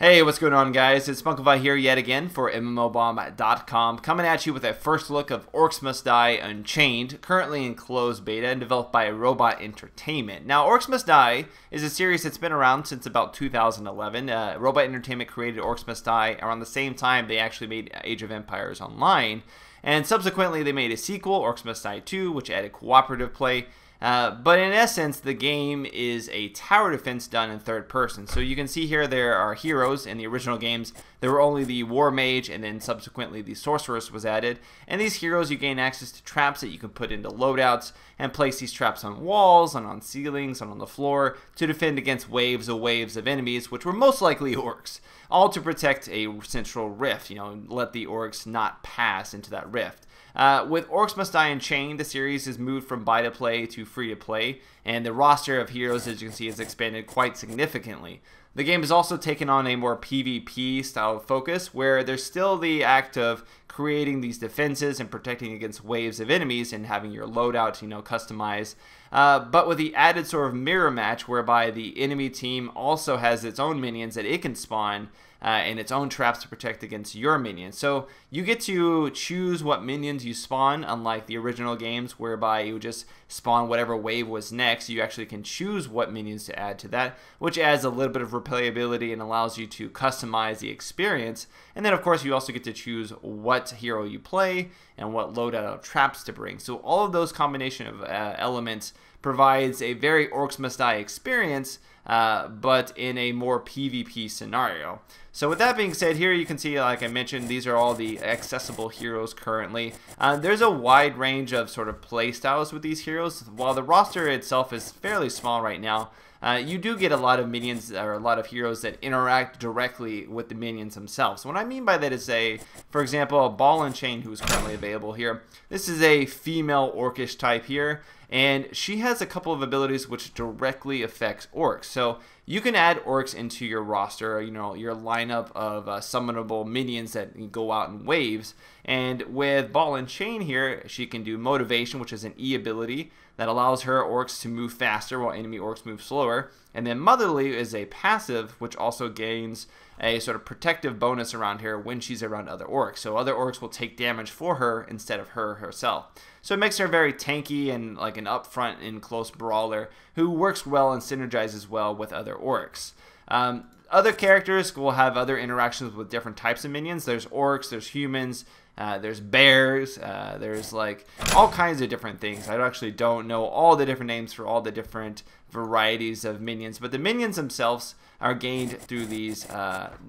Hey, what's going on, guys? It's Spunkify here yet again for MMOBomb.com, coming at you with a first look of Orcs Must Die Unchained, currently in closed beta and developed by Robot Entertainment. Now, Orcs Must Die is a series that's been around since about 2011. Robot Entertainment created Orcs Must Die around the same time they actually made Age of Empires Online, and subsequently they made a sequel, Orcs Must Die 2, which added cooperative play. But in essence, the game is a tower defense done in third person. So you can see here there are heroes. In the original games, there were only the War Mage, and then subsequently the Sorceress was added. And these heroes, you gain access to traps that you can put into loadouts and place these traps on walls, and on ceilings, and on the floor to defend against waves of enemies, which were most likely orcs. All to protect a central rift, let the orcs not pass into that rift. With Orcs Must Die Unchained, the series has moved from buy to play to free to play, and the roster of heroes, as you can see, has expanded quite significantly. The game has also taken on a more PvP style of focus, where there's still the act of creating these defenses and protecting against waves of enemies and having your loadout, customized. But with the added sort of mirror match, whereby the enemy team also has its own minions that it can spawn, and its own traps to protect against your minions. So you get to choose what minions you spawn, unlike the original games whereby you just spawn whatever wave was next. You actually can choose what minions to add to that, which adds a little bit of replayability and allows you to customize the experience. And then of course you also get to choose what hero you play and what loadout of traps to bring. So all of those combination of elements provides a very Orcs Must Die experience, but in a more PvP scenario. So with that being said, here you can see, like I mentioned, these are all the accessible heroes currently. There's a wide range of sort of play styles with these heroes. While the roster itself is fairly small right now, you do get a lot of minions, or a lot of heroes that interact directly with the minions themselves. What I mean by that is, for example, a Ball and Chain, who is currently available here. This is a female orcish type here, and she has a couple of abilities which directly affects orcs. So you can add orcs into your roster, your lineup of summonable minions that go out in waves. And with Ball and Chain here, she can do Motivation, which is an E ability that allows her orcs to move faster while enemy orcs move slower. And then Motherly is a passive, which also gains a sort of protective bonus around her when she's around other orcs. So other orcs will take damage for her instead of her herself. So it makes her very tanky and like an upfront and close brawler who works well and synergizes well with other orcs. Other characters will have other interactions with different types of minions. There's orcs, there's humans, there's bears, there's like all kinds of different things. I actually don't know all the different names for all the different varieties of minions, but the minions themselves are gained through these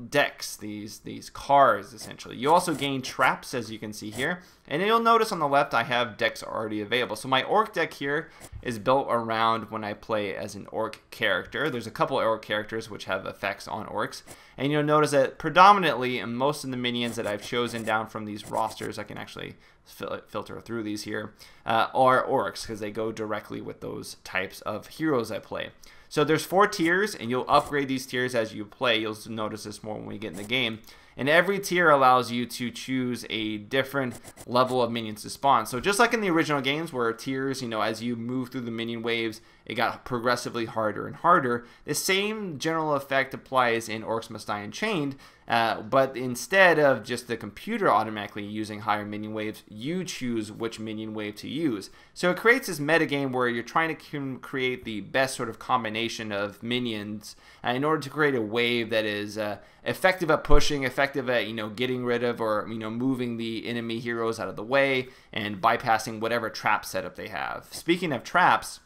decks, these cars essentially. You also gain traps, as you can see here, and you'll notice on the left I have decks already available. So my orc deck here is built around when I play as an orc character. There's a couple orc characters which have effects on orcs, and you'll notice that predominantly most of the minions that I've chosen down from these rosters, I can actually filter through these here, are orcs because they go directly with those types of heroes I play. So there's 4 tiers, and you'll upgrade these tiers as you play. You'll notice this more when we get in the game. And every tier allows you to choose a different level of minions to spawn. So just like in the original games where tiers, as you move through the minion waves, it got progressively harder and harder. The same general effect applies in Orcs Must Die Unchained, but instead of just the computer automatically using higher minion waves, you choose which minion wave to use. So it creates this metagame where you're trying to create the best sort of combination of minions in order to create a wave that is effective at pushing, effective at getting rid of or moving the enemy heroes out of the way and bypassing whatever trap setup they have. Speaking of traps,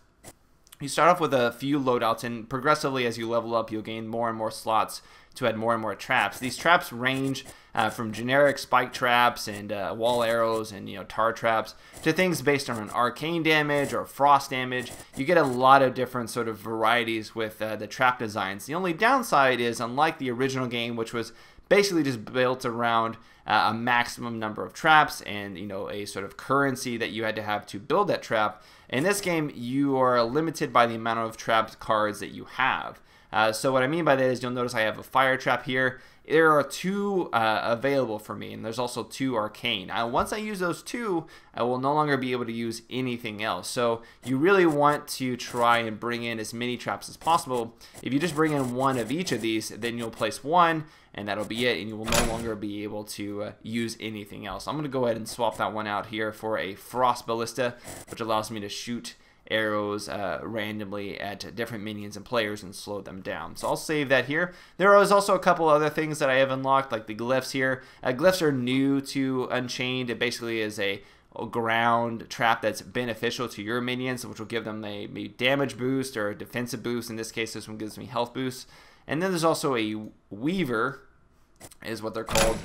you start off with a few loadouts, and progressively as you level up, you'll gain more and more slots to add more and more traps. These traps range from generic spike traps and wall arrows and tar traps to things based on arcane damage or frost damage. You get a lot of different sort of varieties with the trap designs. The only downside is, unlike the original game, which was basically just built around a maximum number of traps and a sort of currency that you had to have to build that trap, in this game you are limited by the amount of trapped cards that you have. So what I mean by that is you'll notice I have a fire trap here. There are 2 available for me, and there's also 2 arcane. Now, once I use those 2, I will no longer be able to use anything else. So you really want to try and bring in as many traps as possible. If you just bring in 1 of each of these, then you'll place 1, and that'll be it, and you will no longer be able to use anything else. I'm going to go ahead and swap that one out here for a Frost Ballista, which allows me to shoot arrows randomly at different minions and players and slow them down. So I'll save that here. There is also a couple other things that I have unlocked, like the glyphs here. Glyphs are new to Unchained. It basically is a ground trap that's beneficial to your minions, which will give them a damage boost or a defensive boost. In this case, this one gives me health boost. And then there's also a Weaver, is what they're called,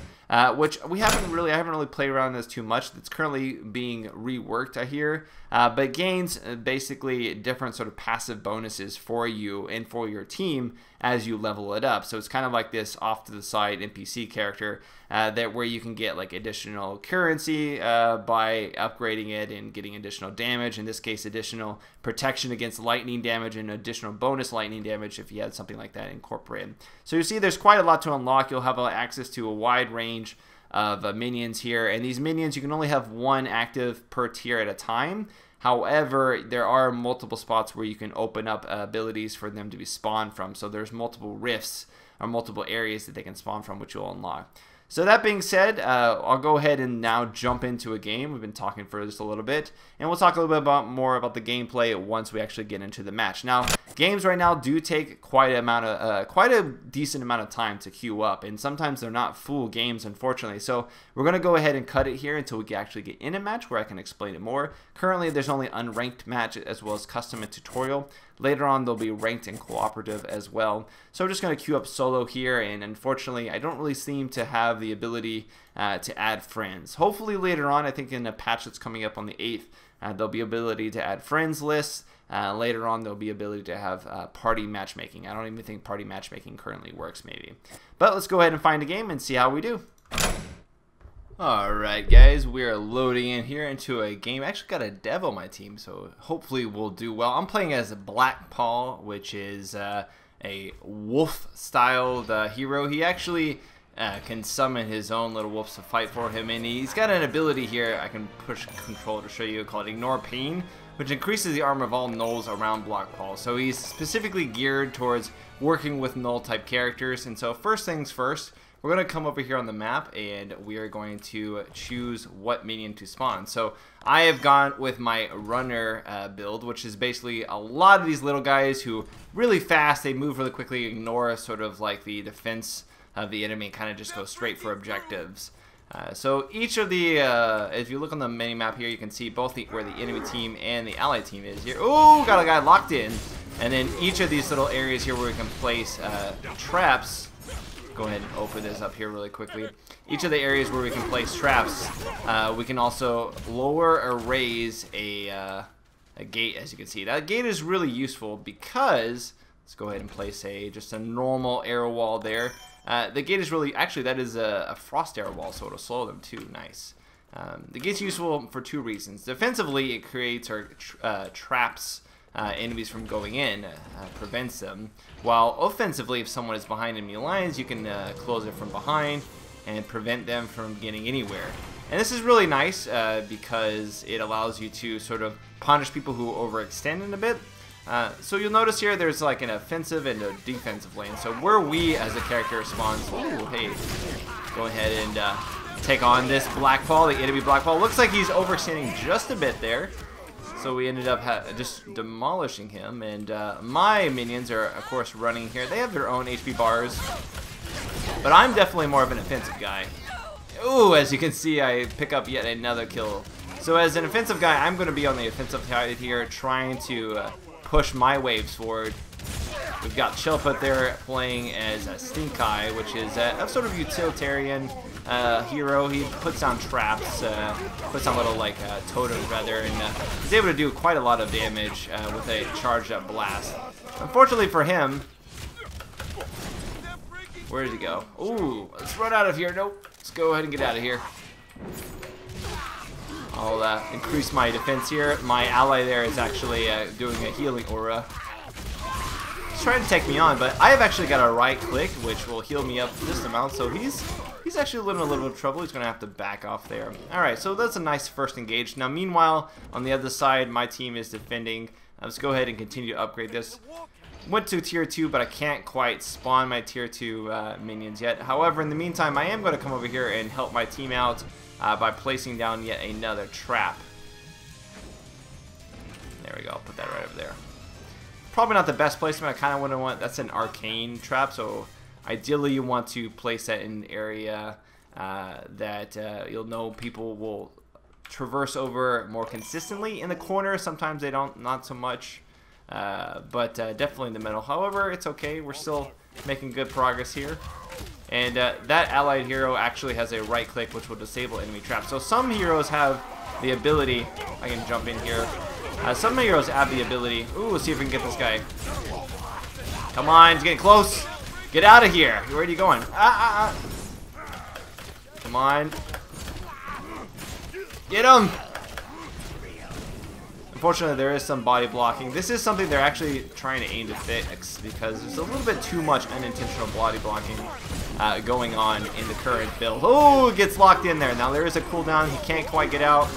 which I haven't really played around with this too much. It's currently being reworked, I hear, but gains basically different sort of passive bonuses for you and for your team as you level it up. So it's kind of like this off to the side NPC character where you can get like additional currency by upgrading it and getting additional damage. In this case, additional protection against lightning damage and additional bonus lightning damage if you had something like that incorporated. So you see there's quite a lot to unlock. You'll have access to a wide range of minions here, and these minions, you can only have 1 active per tier at a time. However, there are multiple spots where you can open up abilities for them to be spawned from. So there's multiple rifts or multiple areas that they can spawn from, which you'll unlock. So that being said, I'll go ahead and now jump into a game. We've been talking for just a little bit, and we'll talk a little bit more about the gameplay once we actually get into the match. Now, games right now do take quite a decent amount of time to queue up, and sometimes they're not full games, unfortunately. So we're going to go ahead and cut it here until we actually get in a match where I can explain it more. Currently, there's only unranked match as well as custom and tutorial. Later on, there'll be ranked and cooperative as well. So we're just going to queue up solo here, and unfortunately, I don't really seem to have the ability to add friends. Hopefully later on, I think in a patch that's coming up on the 8th, there'll be ability to add friends lists. Later on, there'll be ability to have party matchmaking. I don't even think party matchmaking currently works, maybe. But let's go ahead and find a game and see how we do. Alright guys, we are loading in here into a game. I actually got a dev on my team, so hopefully we'll do well. I'm playing as Black Paul, which is a wolf-styled hero. He actually can summon his own little wolves to fight for him, and he's got an ability here. I can push control to show you, called Ignore Pain, which increases the armor of all gnolls around Black Paul. So he's specifically geared towards working with gnoll-type characters. And so first things first, we're going to come over here on the map, and we are going to choose what minion to spawn. So I have gone with my runner build, which is basically a lot of these little guys who really fast, they move really quickly, ignore sort of like the defense of the enemy, and kind of just go straight for objectives. So each of the, if you look on the mini map here, you can see both where the enemy team and the allied team is here. Oh, got a guy locked in. And then each of these little areas here where we can place traps. Go ahead and open this up here really quickly. Each of the areas where we can place traps, we can also lower or raise a gate, as you can see. That gate is really useful because, let's go ahead and place just a normal arrow wall there. The gate is really, actually that is a frost arrow wall, so it'll slow them too. Nice. The gate's useful for 2 reasons. Defensively, it creates or traps enemies from going in, prevents them. While offensively, if someone is behind enemy lines, you can close it from behind and prevent them from getting anywhere. And this is really nice because it allows you to sort of punish people who overextend in a bit. So you'll notice here there's like an offensive and a defensive lane. So where we as a character spawns, ooh, hey, go ahead and take on this Black Paul, the enemy Black Paul. Looks like he's overextending just a bit there. So we ended up just demolishing him, and my minions are, of course, running here. They have their own HP bars, but I'm definitely more of an offensive guy. Ooh, as you can see, I pick up yet another kill. So as an offensive guy, I'm going to be on the offensive side here, trying to push my waves forward. We've got Chilput there playing as a Stink Eye, which is a sort of utilitarian hero. He puts down traps, puts down little like totems rather, and he's able to do quite a lot of damage with a charged up blast. Unfortunately for him, where did he go? Ooh, let's run out of here. Nope, let's go ahead and get out of here. I'll increase my defense here. My ally there is actually doing a healing aura. He's trying to take me on, but I have actually got a right click, which will heal me up this amount, so he's actually in a little bit of trouble. He's going to have to back off there. Alright, so that's a nice first engage. Now, meanwhile, on the other side, my team is defending. Let's go ahead and continue to upgrade this. Went to tier 2, but I can't quite spawn my tier 2 minions yet. However, in the meantime, I am going to come over here and help my team out by placing down yet another trap. There we go. I'll put that right over there. Probably not the best placement. I kind of want that's an arcane trap, so ideally you want to place that in an area that you'll know people will traverse over more consistently. In the corner, sometimes they don't, not so much, but definitely in the middle. However, it's okay. We're still making good progress here. And that allied hero actually has a right click, which will disable enemy traps. So some heroes have the ability, I can jump in here. Some heroes have the ability. Ooh, let's see if we can get this guy. Come on, he's getting close. Get out of here. Where are you going? Come on. Get him. Unfortunately, there is some body blocking. This is something they're actually trying to aim to fix because there's a little bit too much unintentional body blocking going on in the current build. Oh, it gets locked in there. Now there is a cooldown. He can't quite get out.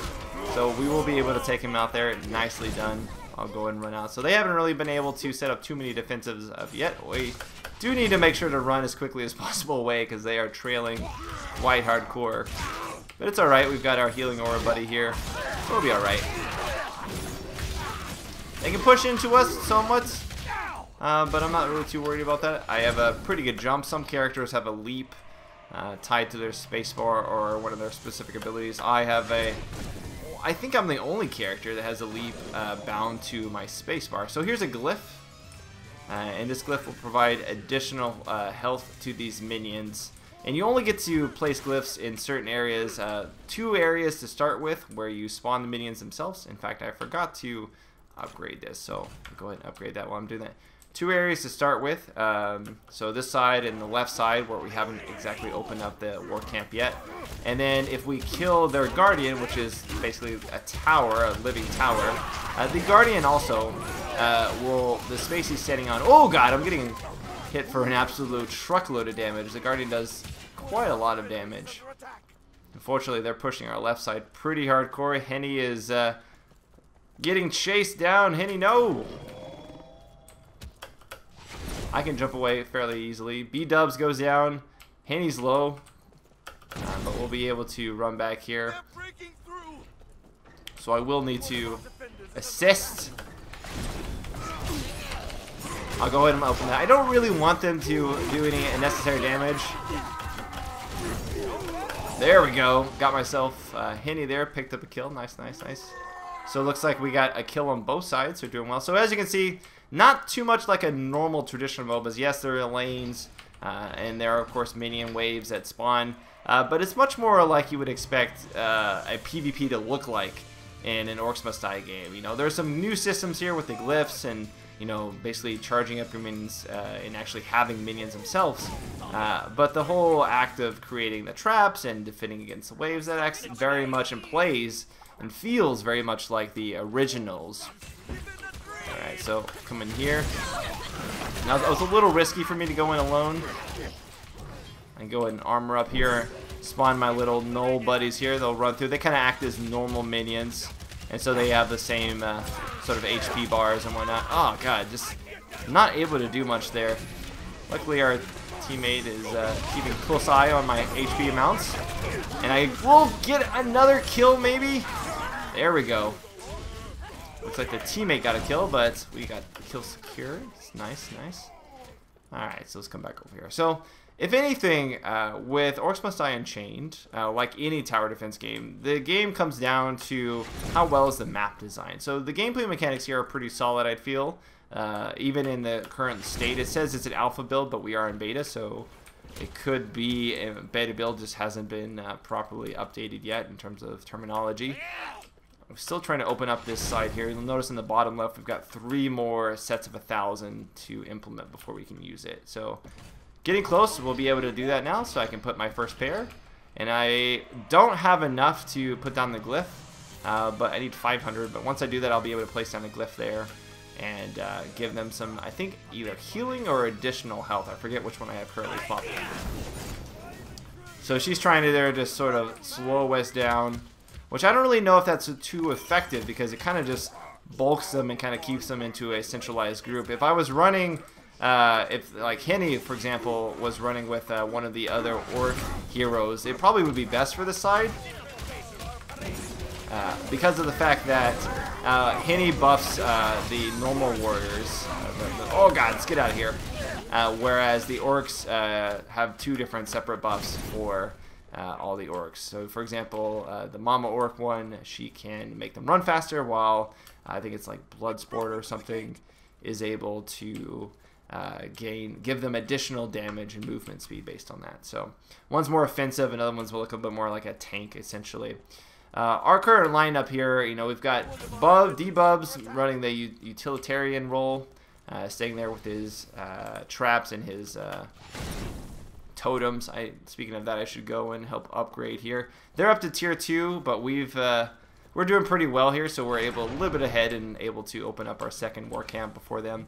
So we will be able to take him out there. Nicely done. I'll go ahead and run out. So they haven't really been able to set up too many defensives yet. We do need to make sure to run as quickly as possible away because they are trailing quite hardcore. But it's alright. We've got our healing aura buddy here. So we'll be alright. They can push into us somewhat, but I'm not really too worried about that. I have a pretty good jump. Some characters have a leap tied to their spacebar or one of their specific abilities. I think I'm the only character that has a leap bound to my spacebar. So here's a glyph, and this glyph will provide additional health to these minions. And you only get to place glyphs in certain areas. 2 areas to start with, where you spawn the minions themselves. In fact, I forgot to upgrade this, so I'll go ahead and upgrade that while I'm doing that. 2 areas to start with, so this side and the left side where we haven't exactly opened up the war camp yet. And then if we kill their guardian, which is basically a tower, a living tower, the guardian also the space he's standing on, oh god, I'm getting hit for an absolute truckload of damage. The guardian does quite a lot of damage. Unfortunately, they're pushing our left side pretty hardcore. Henny is getting chased down. Henny, no! I can jump away fairly easily. B-dubs goes down. Henny's low. But we'll be able to run back here. So I will need to assist. I'll go ahead and open that. I don't really want them to do any unnecessary damage. There we go. Got myself Henny there. Picked up a kill. Nice, nice, nice. So it looks like we got a kill on both sides. So we're doing well. So as you can see, not too much like a normal traditional MOBAs. Yes, there are lanes, and there are, of course, minion waves that spawn. But it's much more like you would expect a PvP to look like in an Orcs Must Die game. You know, there's some new systems here with the glyphs and, you know, basically charging up your minions and actually having minions themselves. But the whole act of creating the traps and defending against the waves, that acts very much and plays and feels very much like the originals. Alright, so come in here. Now it was a little risky for me to go in alone. I can go ahead and armor up here, spawn my little null buddies here. They'll run through. They kind of act as normal minions, and so they have the same sort of HP bars and whatnot. Oh god, just not able to do much there. Luckily our teammate is keeping a close eye on my HP amounts, and I will get another kill maybe. There we go. Looks like the teammate got a kill, but we got the kill secured. Nice, nice. Alright, so let's come back over here. So, if anything, with Orcs Must Die Unchained, like any tower defense game, the game comes down to how well is the map design. So the gameplay mechanics here are pretty solid, I feel. Even in the current state, it says it's an alpha build, but we are in beta, so it could be a beta build, just hasn't been properly updated yet in terms of terminology. I'm still trying to open up this side here. You'll notice in the bottom left, we've got 3 more sets of 1,000 to implement before we can use it. So getting close, we'll be able to do that now, so I can put my first pair. And I don't have enough to put down the glyph, but I need 500. But once I do that, I'll be able to place down the glyph there. and give them some, I think, either healing or additional health. I forget which one I have currently popped. So she's trying to there just sort of slow us down, which I don't really know if that's too effective because it kind of just bulks them and kind of keeps them into a centralized group. If I was running, if like Henny, for example, was running with one of the other orc heroes, it probably would be best for the side. Because of the fact that Henny buffs the normal warriors. Oh god, let's get out of here. Whereas the orcs have two different separate buffs for all the orcs. So for example, the Mama Orc one, she can make them run faster, while I think it's like Bloodsport or something is able to give them additional damage and movement speed based on that. So one's more offensive, another one's will look a bit more like a tank essentially. Our current lineup here, you know, we've got D-Bubs running the utilitarian role, staying there with his traps and his totems. Speaking of that, I should go and help upgrade here. They're up to tier 2, but we're doing pretty well here, so we're able a little bit ahead and able to open up our second war camp before them.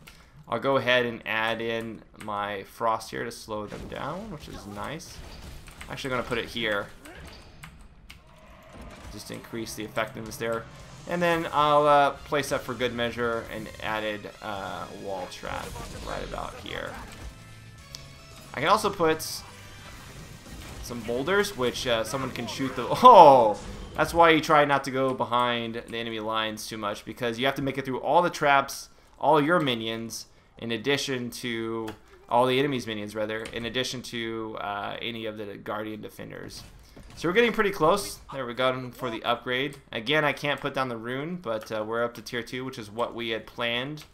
I'll go ahead and add in my frost here to slow them down, which is nice. Actually, going to put it here, just to increase the effectiveness there. And then I'll place that for good measure and added wall trap right about here. I can also put some boulders, which someone can shoot the... Oh! That's why you try not to go behind the enemy lines too much, because you have to make it through all the traps, all your minions, in addition to... all the enemy's minions, rather, in addition to any of the guardian defenders. So we're getting pretty close. There we go for the upgrade. Again, I can't put down the rune, but we're up to tier 2, which is what we had planned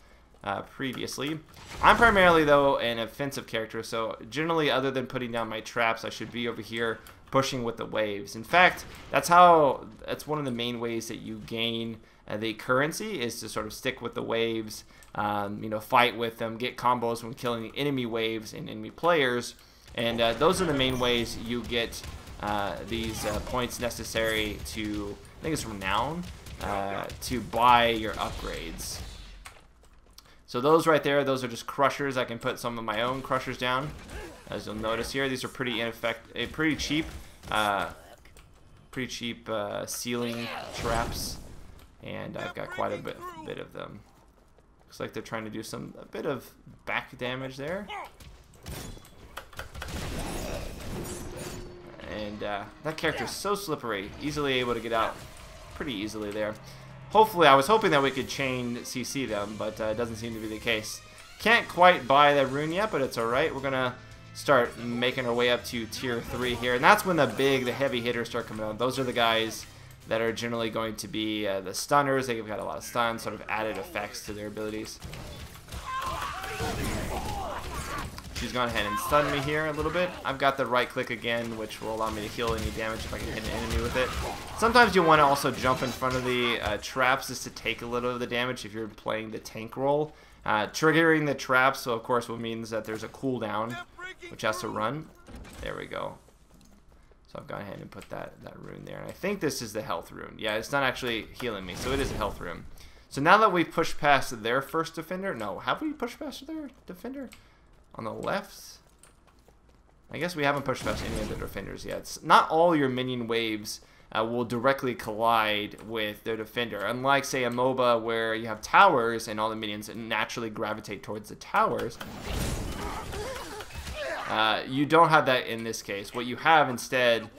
previously. I'm primarily, though, an offensive character, so generally, other than putting down my traps, I should be over here pushing with the waves. In fact, that's one of the main ways that you gain the currency, is to sort of stick with the waves, you know, fight with them, get combos when killing the enemy waves and enemy players, and those are the main ways you get these points necessary to, I think it's renown, to buy your upgrades. So those right there, those are just crushers. I can put some of my own crushers down. As you'll notice here, these are pretty cheap ceiling traps, and I've got quite a bit of them. Looks like they're trying to do a bit of back damage there. And that character is so slippery, easily able to get out pretty easily there. Hopefully, I was hoping that we could chain CC them, but it doesn't seem to be the case. Can't quite buy that rune yet, but it's alright. We're going to start making our way up to tier 3 here, and that's when the heavy hitters start coming out. Those are the guys that are generally going to be the stunners. They've got a lot of stuns, sort of added effects to their abilities. She's gone ahead and stunned me here a little bit. I've got the right click again, which will allow me to heal any damage if I can hit an enemy with it. Sometimes you want to also jump in front of the traps just to take a little of the damage if you're playing the tank role. Triggering the traps, so of course, what means that there's a cooldown, which has to run. There we go. So I've gone ahead and put that rune there. And I think this is the health rune. Yeah, it's not actually healing me, so it is a health rune. So now that we've pushed past their first defender, no, have we pushed past their defender? On the left, I guess we haven't pushed past any of the defenders yet. Not all your minion waves will directly collide with their defender. Unlike, say, a MOBA where you have towers and all the minions naturally gravitate towards the towers, you don't have that in this case. What you have instead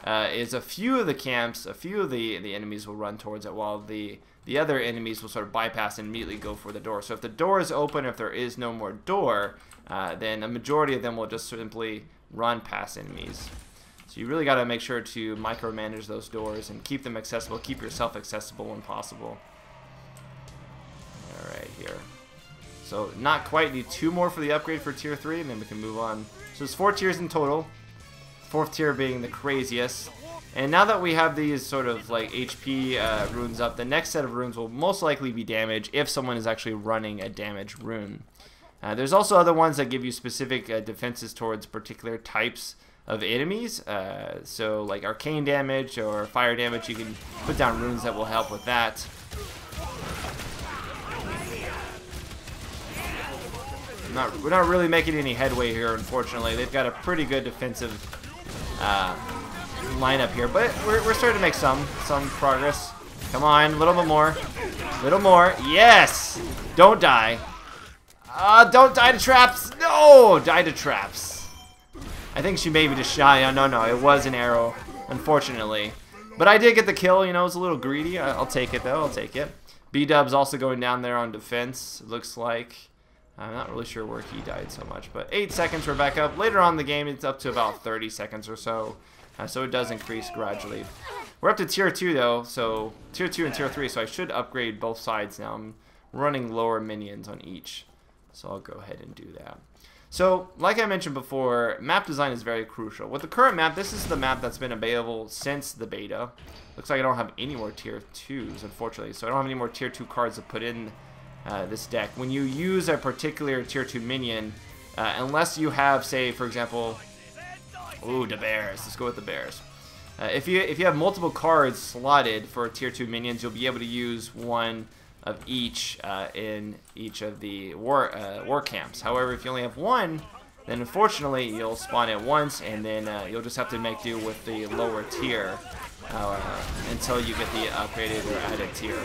is a few of the camps, a few of the enemies will run towards it, while the other enemies will sort of bypass and immediately go for the door. So if the door is open, if there is no more door, then a majority of them will just simply run past enemies. So you really got to make sure to micromanage those doors and keep them accessible, keep yourself accessible when possible. Alright, here. So not quite, need 2 more for the upgrade for tier 3, and then we can move on. So there's 4 tiers in total, 4th tier being the craziest. And now that we have these sort of like HP runes up, the next set of runes will most likely be damage if someone is actually running a damage rune. There's also other ones that give you specific defenses towards particular types of enemies. So like arcane damage or fire damage, you can put down runes that will help with that. We're not really making any headway here, unfortunately. They've got a pretty good defensive lineup here, but we're starting to make some progress. Come on, a little bit more. Little more. Yes! Don't die. Don't die to traps. No! Die to traps. I think she maybe just shy. No, it was an arrow, unfortunately. But I did get the kill. You know, it was a little greedy. I'll take it, though. I'll take it. B-Dub's also going down there on defense, it looks like. I'm not really sure where he died so much, but 8 seconds, we're back up. Later on in the game, it's up to about 30 seconds or so. So it does increase gradually. We're up to tier 2 though, so tier 2 and tier 3, so I should upgrade both sides now. I'm running lower minions on each, so I'll go ahead and do that. So, like I mentioned before, map design is very crucial. With the current map, this is the map that's been available since the beta. Looks like I don't have any more tier 2s, unfortunately, so I don't have any more tier 2 cards to put in this deck. When you use a particular tier 2 minion, unless you have, say, for example, ooh, the bears. Let's go with the bears. If you have multiple cards slotted for tier 2 minions, you'll be able to use one of each in each of the war camps. However, if you only have one, then unfortunately you'll spawn it once, and then you'll just have to make do with the lower tier until you get the upgraded or added tier.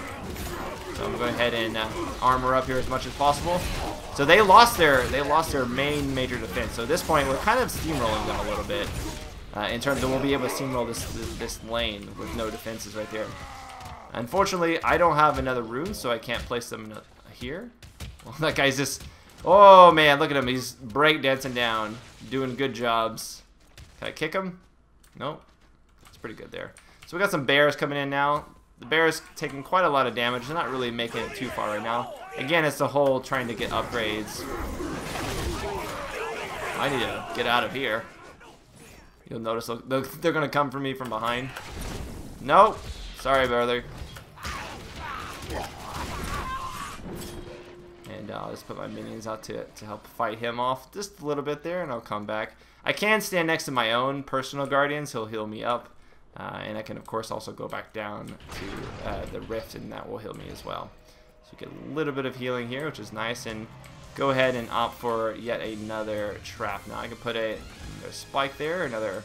So I'm going to go ahead and armor up here as much as possible. So they lost their main major defense. So at this point, we're kind of steamrolling them a little bit in terms of we'll be able to steamroll this lane with no defenses right there. Unfortunately, I don't have another rune, so I can't place them here. Well, that guy's just... Oh, man, look at him. He's breakdancing down, doing good jobs. Can I kick him? Nope. It's pretty good there. So we got some bears coming in now. The bears taking quite a lot of damage. They're not really making it too far right now. Again, it's the whole trying to get upgrades. I need to get out of here. You'll notice they're going to come for me from behind. Nope. Sorry, brother. And I'll just put my minions out to help fight him off just a little bit there, and I'll come back. I can stand next to my own personal guardians. He'll heal me up. And I can, of course, also go back down to the rift, and that will heal me as well. So you get a little bit of healing here, which is nice. And go ahead and opt for yet another trap. Now I can put another spike there, another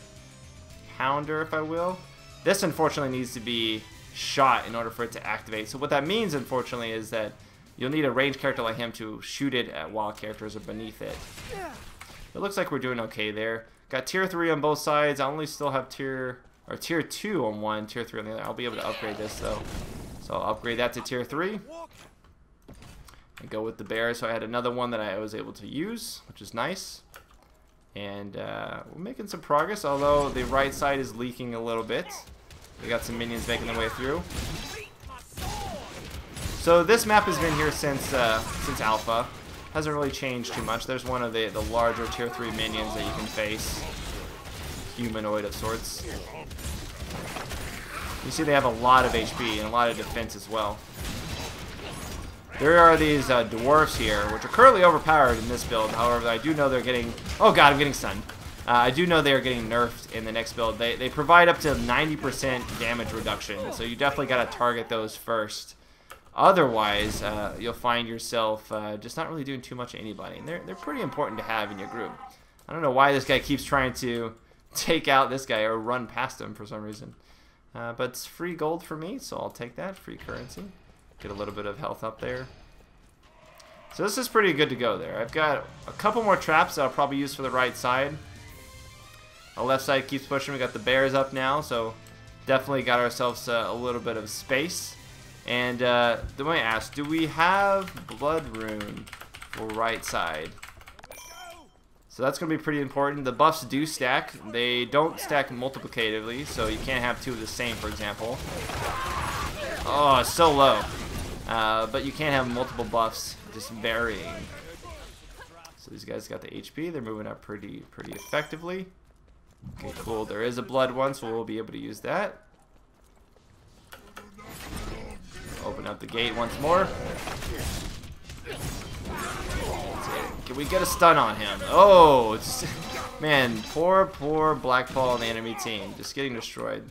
pounder, if I will. This, unfortunately, needs to be shot in order for it to activate. So what that means, unfortunately, is that you'll need a ranged character like him to shoot it at wild characters or beneath it. It looks like we're doing okay there. Got tier 3 on both sides. I only still have tier 2 on one, tier 3 on the other. I'll be able to upgrade this though. So I'll upgrade that to tier 3. And go with the bear. So I had another one that I was able to use, which is nice. And we're making some progress, although the right side is leaking a little bit. We got some minions making their way through. So this map has been here since alpha. Hasn't really changed too much. There's one of the larger tier 3 minions that you can face. Humanoid of sorts. You see they have a lot of HP and a lot of defense as well. There are these dwarfs here, which are currently overpowered in this build. However, I do know they're getting... Oh god, I'm getting stunned. I do know they are getting nerfed in the next build. They provide up to 90% damage reduction, so you definitely got to target those first. Otherwise, you'll find yourself just not really doing too much to anybody. And they're pretty important to have in your group. I don't know why this guy keeps trying to take out this guy or run past him for some reason. But it's free gold for me, so I'll take that. Free currency. Get a little bit of health up there. So this is pretty good to go there. I've got a couple more traps that I'll probably use for the right side. Our left side keeps pushing. We got the bears up now, so definitely got ourselves a little bit of space. And let me ask, do we have blood rune for right side? So that's going to be pretty important. The buffs do stack. They don't stack multiplicatively, so you can't have two of the same, for example. Oh, it's so low. But you can't have multiple buffs just varying. So these guys got the HP. They're moving up pretty effectively. Okay, cool. There is a blood one, so we'll be able to use that. Open up the gate once more. Can we get a stun on him? Oh, it's, man, poor Black Paul on the enemy team. Just getting destroyed.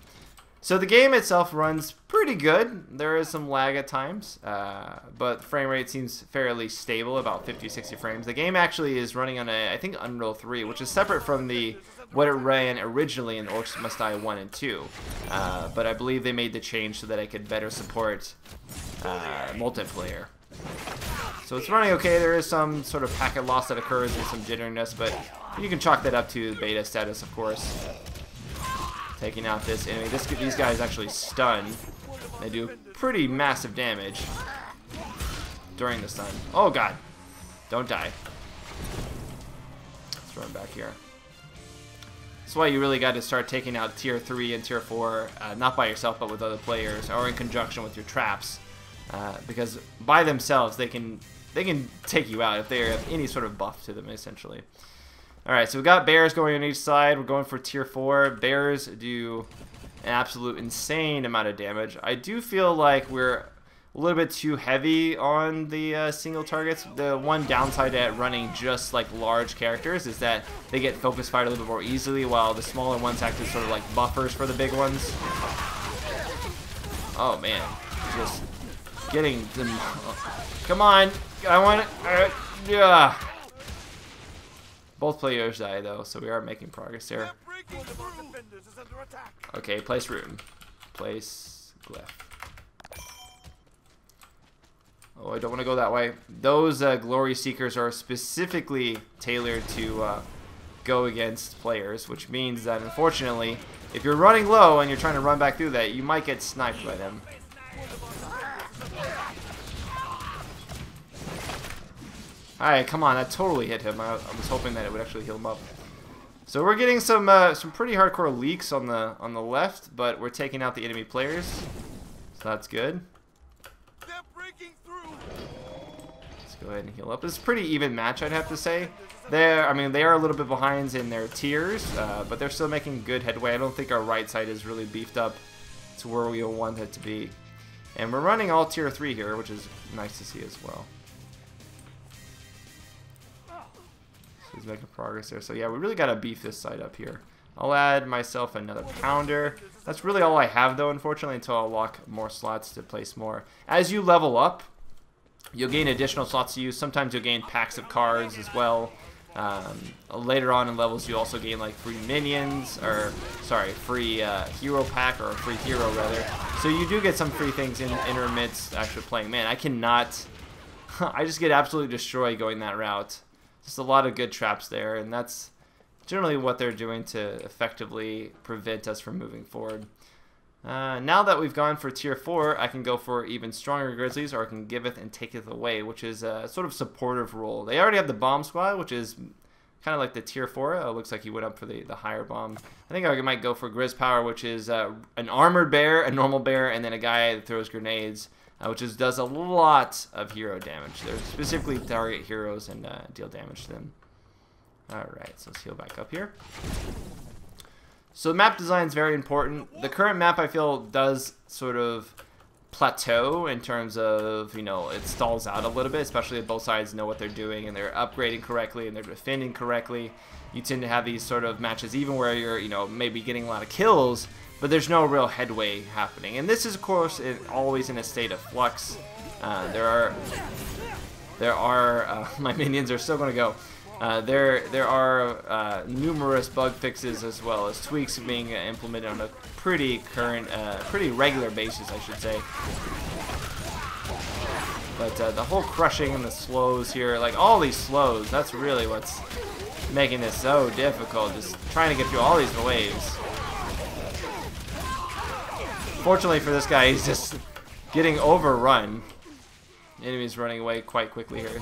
So the game itself runs pretty good. There is some lag at times, but the frame rate seems fairly stable, about 50-60 frames. The game actually is running on I think Unreal 3, which is separate from what it ran originally in Orcs Must Die 1 and 2. But I believe they made the change so that it could better support multiplayer. So it's running okay. There is some sort of packet loss that occurs and some jitteriness, but you can chalk that up to beta status, of course. Taking out this enemy. These guys actually stun. They do pretty massive damage during the stun. Oh god. Don't die. Let's run back here. That's why you really got to start taking out tier 3 and tier 4, not by yourself but with other players or in conjunction with your traps. Because by themselves they can take you out if they have any sort of buff to them, essentially. Alright, so we've got bears going on each side. We're going for tier 4. Bears do an absolute insane amount of damage. I do feel like we're a little bit too heavy on the single targets. The one downside at running just like large characters is that they get focus fired a little bit more easily, while the smaller ones act as sort of like buffers for the big ones. Oh man, just getting them. Come on, I want it. Yeah. Both players die though, so we are making progress here. Okay, place rune. Place glyph. Oh, I don't want to go that way. Those glory seekers are specifically tailored to go against players, which means that unfortunately, if you're running low and you're trying to run back through that, you might get sniped by them. Alright, come on, that totally hit him. I was hoping that it would actually heal him up. So we're getting some pretty hardcore leaks on the left, but we're taking out the enemy players. So that's good. They're breaking through. Let's go ahead and heal up. It's a pretty even match, I'd have to say. They are a little bit behind in their tiers, but they're still making good headway. I don't think our right side is really beefed up to where we want it to be. And we're running all tier 3 here, which is nice to see as well. He's making progress there. So yeah, we really got to beef this side up here. I'll add myself another pounder. That's really all I have though, unfortunately, until I'll lock more slots to place more. As you level up, you'll gain additional slots to use. Sometimes you'll gain packs of cards as well. Later on in levels, you also gain like free minions, or sorry, free hero pack, or a free hero rather. So you do get some free things in intermits actually playing. Man, I cannot. I just get absolutely destroyed going that route. Just a lot of good traps there, and that's generally what they're doing to effectively prevent us from moving forward. Now that we've gone for tier 4, I can go for even stronger grizzlies, or I can giveth and taketh away, which is a sort of supportive role. They already have the bomb squad, which is kind of like the tier 4. Looks like he went up for the higher bomb. I think I might go for Grizz Power, which is an armored bear, a normal bear, and then a guy that throws grenades. Which does a lot of hero damage. They're specifically target heroes and deal damage to them. Alright, so let's heal back up here. So map design is very important. The current map, I feel, does sort of plateau in terms of, you know, it stalls out a little bit, especially if both sides know what they're doing and they're upgrading correctly and they're defending correctly. You tend to have these sort of matches even where you're, you know, maybe getting a lot of kills, but there's no real headway happening. And this is, of course, always in a state of flux. There are my minions are still going to go. There are numerous bug fixes as well as tweaks being implemented on a pretty regular basis, I should say. But the whole crushing and the slows here, like all these slows, that's really what's making this so difficult. Just trying to get through all these waves. Fortunately for this guy, he's just getting overrun. Enemies running away quite quickly here.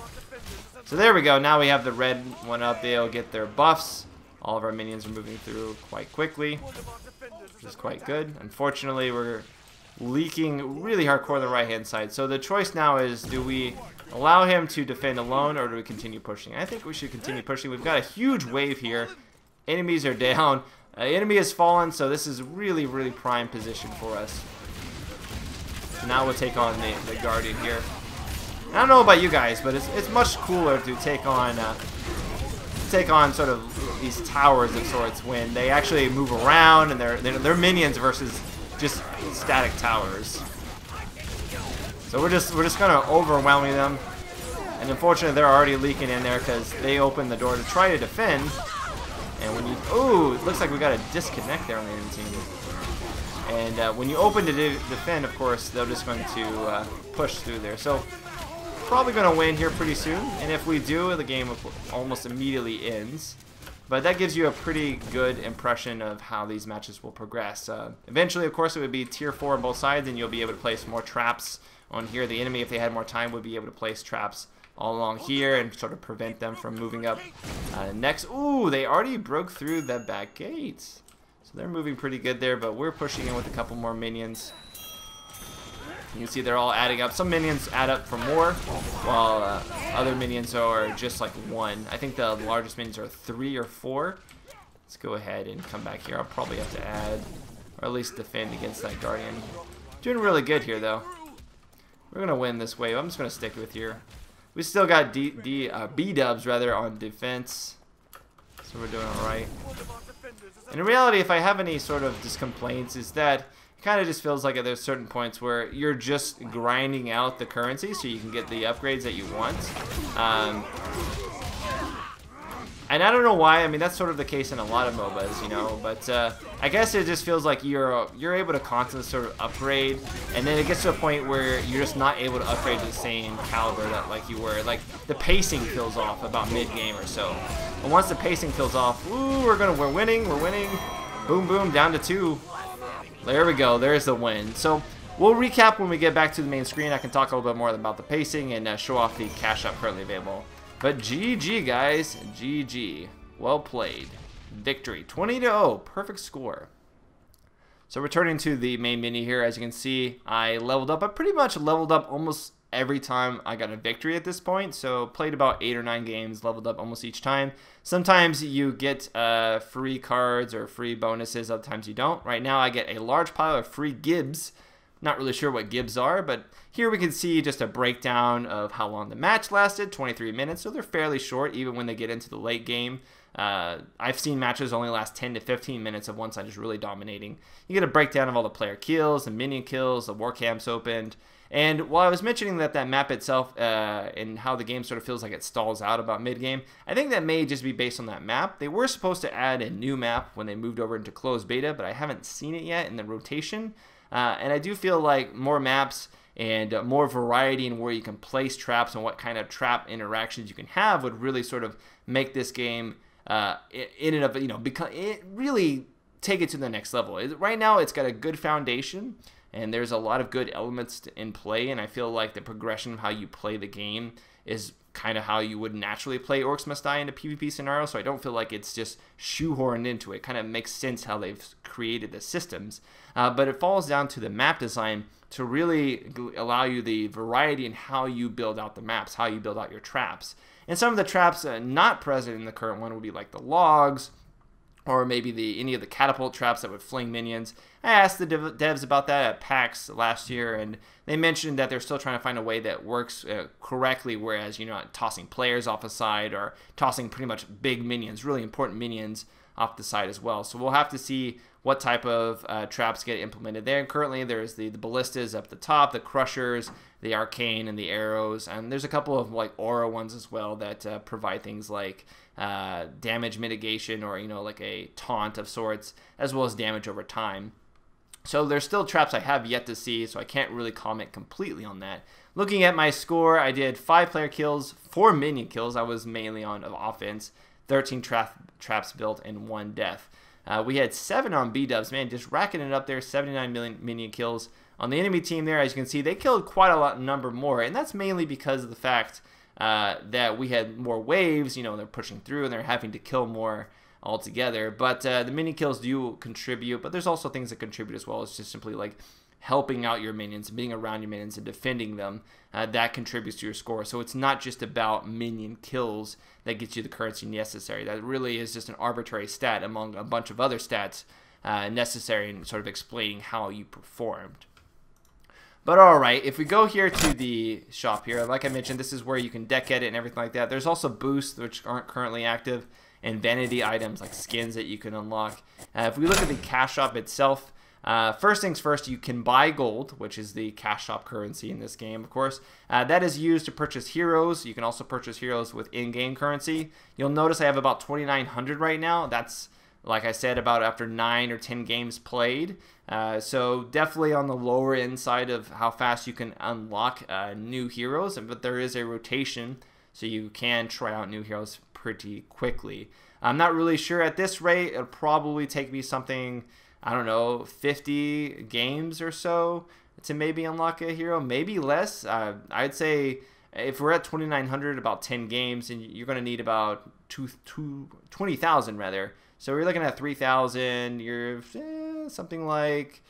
So there we go. Now we have the red one up. They'll get their buffs. All of our minions are moving through quite quickly, which is quite good. Unfortunately, we're leaking really hardcore on the right-hand side. So the choice now is, do we allow him to defend alone, or do we continue pushing? I think we should continue pushing. We've got a huge wave here. Enemies are down. Enemy has fallen, so this is really, really prime position for us. So now we'll take on the Guardian here. And I don't know about you guys, but it's much cooler to take on sort of these towers of sorts when they actually move around and they're minions versus just static towers. So we're just kind of overwhelming them. And unfortunately, they're already leaking in there because they opened the door to try to defend. And when you... Ooh, it looks like we got a disconnect there on the enemy team. And when you open to defend, of course, they're just going to push through there. So probably going to win here pretty soon. And if we do, the game almost immediately ends. But that gives you a pretty good impression of how these matches will progress. Eventually, of course, it would be tier 4 on both sides, and you'll be able to place more traps on here. The enemy, if they had more time, would be able to place traps all along here and sort of prevent them from moving up next. Ooh, they already broke through the back gate. So they're moving pretty good there, but we're pushing in with a couple more minions. You can see they're all adding up. Some minions add up for more, while other minions are just like 1. I think the largest minions are 3 or 4. Let's go ahead and come back here. I'll probably have to add, or at least defend against that Guardian. Doing really good here, though. We're going to win this wave. I'm just going to stick with here. We still got B-dubs, rather, on defense. So we're doing alright. And in reality, if I have any sort of just complaints, is that it kind of just feels like there's certain points where you're just grinding out the currency so you can get the upgrades that you want. And I don't know why. I mean, that's sort of the case in a lot of MOBAs, you know. But I guess it just feels like you're able to constantly sort of upgrade, and then it gets to a point where you're just not able to upgrade to the same caliber that like you were. Like the pacing feels off about mid-game or so. And once the pacing feels off, ooh, we're winning. Boom, boom, down to 2. There we go. There's the win. So we'll recap when we get back to the main screen. I can talk a little bit more about the pacing and show off the cash up currently available. But GG, guys. GG. Well played. Victory. 20-0. Perfect score. So returning to the main menu here, as you can see, I leveled up. I pretty much leveled up almost every time I got a victory at this point. So played about 8 or 9 games, leveled up almost each time. Sometimes you get free cards or free bonuses. Other times you don't. Right now I get a large pile of free gibs. Not really sure what gibs are, but here we can see just a breakdown of how long the match lasted, 23 minutes, so they're fairly short even when they get into the late game. I've seen matches only last 10 to 15 minutes of one side just really dominating. You get a breakdown of all the player kills, the minion kills, the war camps opened, and while I was mentioning that map itself and how the game sort of feels like it stalls out about mid-game, I think that may just be based on that map. They were supposed to add a new map when they moved over into closed beta, but I haven't seen it yet in the rotation. And I do feel like more maps and more variety in where you can place traps and what kind of trap interactions you can have would really sort of make this game in and of, you know, really take it to the next level. Right now it's got a good foundation and there's a lot of good elements in play, and I feel like the progression of how you play the game is kind of how you would naturally play Orcs Must Die in a PvP scenario, so I don't feel like it's just shoehorned into it. It kind of makes sense how they've created the systems. But it falls down to the map design to really allow you the variety in how you build out the maps, how you build out your traps. And some of the traps not present in the current one would be like the logs, or maybe any of the catapult traps that would fling minions. I asked the devs about that at PAX last year, and they mentioned that they're still trying to find a way that works correctly, whereas you're not tossing players off the side or tossing pretty much big minions, really important minions, off the side as well. So we'll have to see what type of traps get implemented there. And currently there's the ballistas up the top, the crushers, the arcane, and the arrows, and there's a couple of like aura ones as well that provide things like damage mitigation, or, you know, like a taunt of sorts, as well as damage over time. So there's still traps I have yet to see, so I can't really comment completely on that. Looking at my score, I did 5 player kills, 4 minion kills. I was mainly on offense, 13 traps built, and 1 death. We had 7 on B-dubs, man, just racking it up there, 79 minion kills. On the enemy team there, as you can see, they killed quite a number more, and that's mainly because of the fact that we had more waves. You know, they're pushing through and they're having to kill more altogether. But the minion kills do contribute, but there's also things that contribute as well. It's just simply like helping out your minions, being around your minions and defending them. That contributes to your score. So it's not just about minion kills that gets you the currency necessary. That really is just an arbitrary stat among a bunch of other stats necessary in sort of explaining how you performed. But alright, if we go here to the shop here, like I mentioned, this is where you can deck edit and everything like that. There's also boosts, which aren't currently active, and vanity items like skins that you can unlock. If we look at the cash shop itself, First things first, you can buy gold, which is the cash shop currency in this game, of course. That is used to purchase heroes. You can also purchase heroes with in-game currency. You'll notice I have about 2,900 right now. That's, like I said, about after 9 or 10 games played. So definitely on the lower end side of how fast you can unlock new heroes, but there is a rotation, so you can try out new heroes pretty quickly. I'm not really sure at this rate. It'll probably take me something, I don't know, 50 games or so to maybe unlock a hero, maybe less. I'd say if we're at 2,900, about 10 games, and you're going to need about 20,000 rather. So we're looking at 3,000. You're something like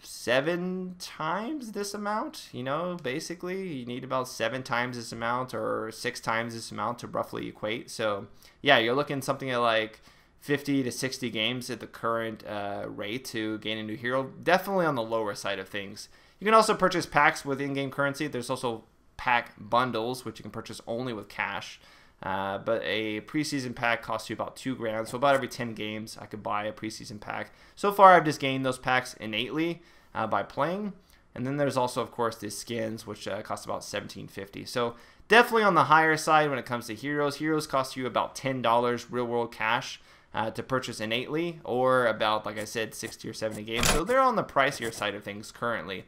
7 times this amount. You know, basically, you need about 7 times this amount or 6 times this amount to roughly equate. So yeah, you're looking something at like 50 to 60 games at the current rate to gain a new hero. Definitely on the lower side of things. You can also purchase packs with in-game currency. There's also pack bundles, which you can purchase only with cash. But a preseason pack costs you about 2 grand. So about every 10 games, I could buy a preseason pack. So far, I've just gained those packs innately by playing. And then there's also, of course, the skins, which cost about $17.50. So definitely on the higher side when it comes to heroes. Heroes cost you about $10 real-world cash to purchase innately, or about, like I said, 60 or 70 games. So they're on the pricier side of things currently.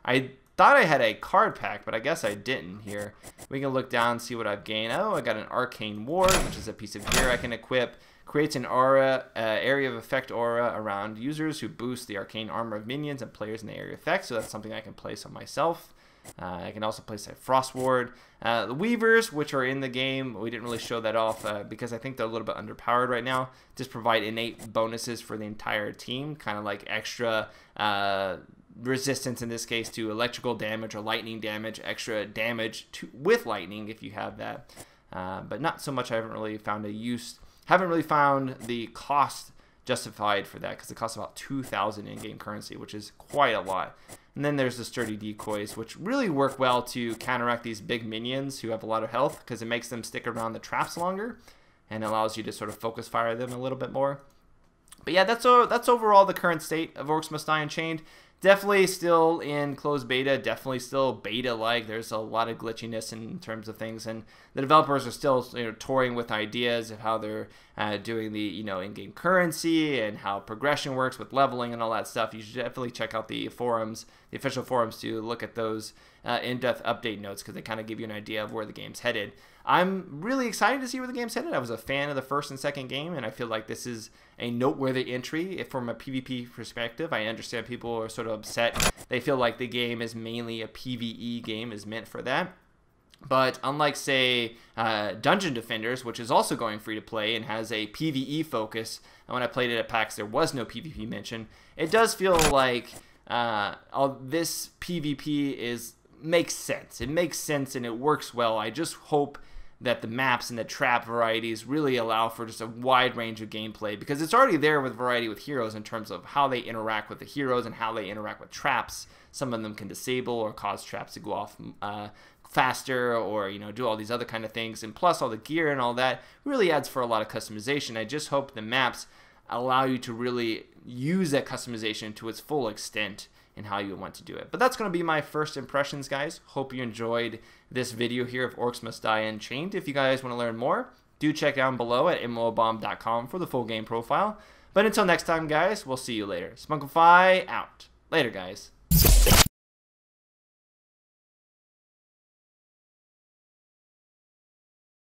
I thought I had a card pack, but I guess I didn't here. We can look down and see what I've gained. Oh, I got an arcane ward, which is a piece of gear I can equip. Creates an aura, area of effect aura around users who boost the arcane armor of minions and players in the area of effect. So that's something I can place on myself. I can also place a frost ward. The weavers, which are in the game, we didn't really show that off because I think they're a little bit underpowered right now. Just provide innate bonuses for the entire team, kind of like extra resistance in this case to electrical damage or lightning damage, extra damage with lightning if you have that, but not so much. I haven't really found the cost justified for that, because it costs about 2,000 in-game currency, which is quite a lot. And then there's the sturdy decoys, which really work well to counteract these big minions who have a lot of health, because it makes them stick around the traps longer and allows you to sort of focus fire them a little bit more. But yeah, that's overall the current state of Orcs Must Die Unchained. Definitely still in closed beta, definitely still beta-like. There's a lot of glitchiness in terms of things, and the developers are still, you know, toying with ideas of how they're doing the, you know, in-game currency and how progression works with leveling and all that stuff. You should definitely check out the forums, the official forums, to look at those in-depth update notes, because they kind of give you an idea of where the game's headed. I'm really excited to see where the game's headed. I was a fan of the first and second game, and I feel like this is a noteworthy entry from a PvP perspective. I understand people are sort of upset. They feel like the game is mainly a PvE game, is meant for that. But unlike, say, Dungeon Defenders, which is also going free to play and has a PvE focus, and when I played it at PAX, there was no PvP mention, it does feel like this PvP makes sense. It makes sense and it works well. I just hope that the maps and the trap varieties really allow for just a wide range of gameplay, because it's already there with variety with heroes in terms of how they interact with the heroes and how they interact with traps. Some of them can disable or cause traps to go off faster, or, you know, do all these other kind of things, and plus all the gear and all that really adds for a lot of customization. I just hope the maps allow you to really use that customization to its full extent and how you want to do it. But that's going to be my first impressions, guys. Hope you enjoyed this video here of Orcs Must Die Unchained. If you guys want to learn more, do check down below at mmobomb.com for the full game profile. But until next time, guys, we'll see you later. Spunkify out. Later, guys.